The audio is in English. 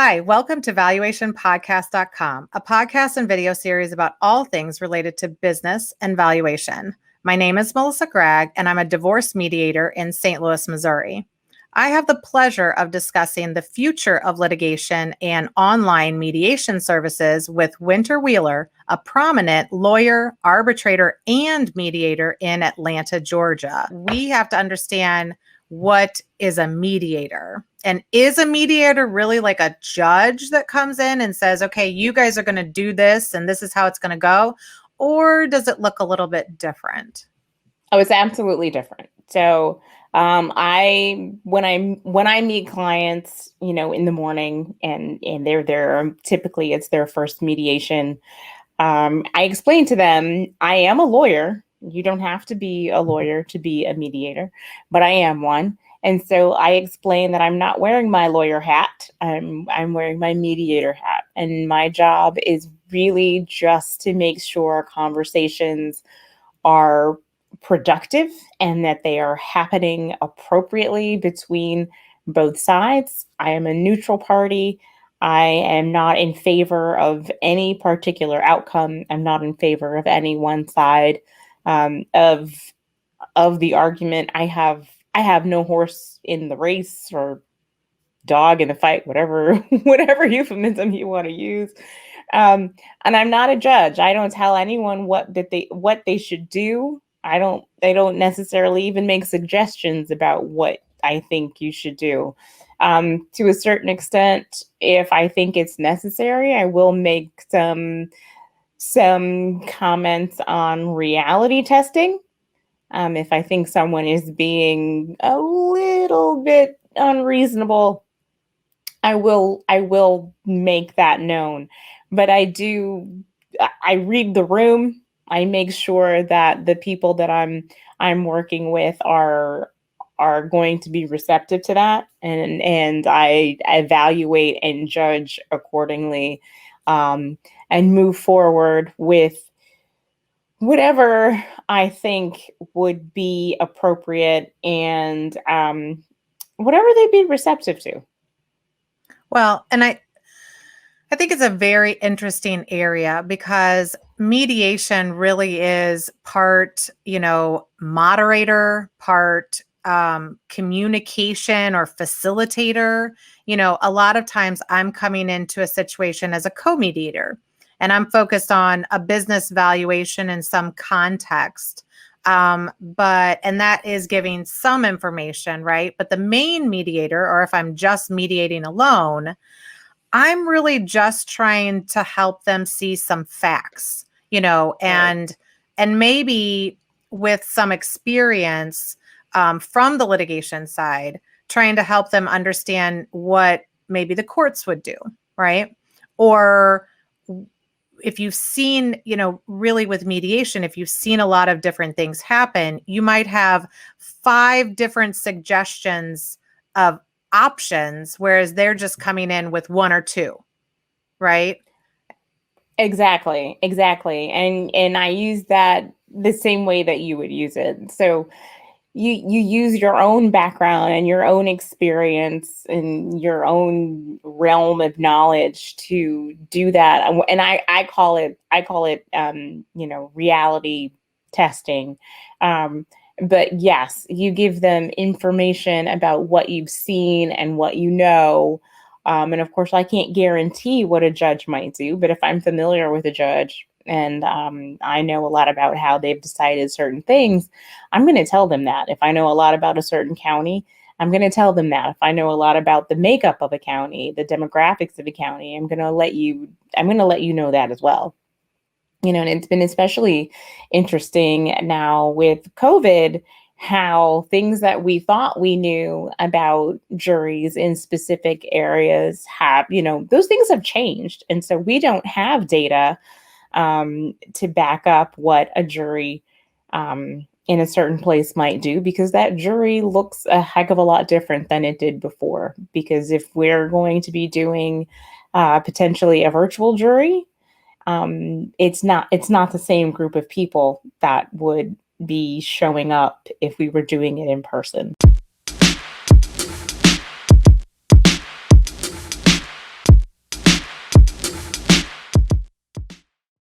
Hi, welcome to valuationpodcast.com, a podcast and video series about all things related to business and valuation. My name is Melissa Gragg, and I'm a divorce mediator in St. Louis, Missouri. I have the pleasure of discussing the future of litigation and online mediation services with Winter Wheeler, a prominent lawyer, arbitrator, and mediator in Atlanta, Georgia. We have to understand what is a mediator. And is a mediator really like a judge that comes in and says, okay, you guys are going to do this and this is how it's going to go? Or does it look a little bit different? Oh, it's absolutely different. So when I meet clients, in the morning and they're there, typically it's their first mediation. I explain to them, I am a lawyer. You don't have to be a lawyer to be a mediator, but I am one. And so I explain that I'm not wearing my lawyer hat. I'm wearing my mediator hat. And my job is really just to make sure conversations are productive and that they are happening appropriately between both sides. I am a neutral party. I am not in favor of any particular outcome. I'm not in favor of any one side of the argument. I have no horse in the race or dog in the fight, whatever euphemism you want to use. And I'm not a judge. I don't tell anyone what they should do. I don't necessarily even make suggestions about what I think you should do. To a certain extent, if I think it's necessary, I will make some comments on reality testing. If I think someone is being a little bit unreasonable, I will make that known. But I read the room. I make sure that the people that I'm working with are going to be receptive to that, and I evaluate and judge accordingly, and move forward with whatever I think would be appropriate and whatever they'd be receptive to. Well, and I think it's a very interesting area because mediation really is part, moderator, part communication or facilitator. A lot of times I'm coming into a situation as a co-mediator and I'm focused on a business valuation in some context. And that is giving some information, right? But the main mediator, or if I'm just mediating alone, I'm really just trying to help them see some facts, and maybe with some experience from the litigation side, trying to help them understand what maybe the courts would do, right? Or if you've seen, really with mediation, if you've seen a lot of different things happen, you might have 5 different suggestions of options, whereas they're just coming in with 1 or 2, right? Exactly. And I use that the same way that you would use it. So you use your own background and your own experience and your own realm of knowledge to do that. And I call it reality testing. But yes, you give them information about what you've seen and what you know. And of course, I can't guarantee what a judge might do, but if I'm familiar with a judge and I know a lot about how they've decided certain things, I'm going to tell them that. If I know a lot about a certain county, I'm going to tell them that. If I know a lot about the makeup of a county, the demographics of a county, I'm going to let you know that as well. And it's been especially interesting now with COVID, how things that we thought we knew about juries in specific areas have, those things have changed. And so we don't have data to back up what a jury in a certain place might do, because that jury looks a heck of a lot different than it did before. Because if we're going to be doing potentially a virtual jury, it's not the same group of people that would be showing up if we were doing it in person.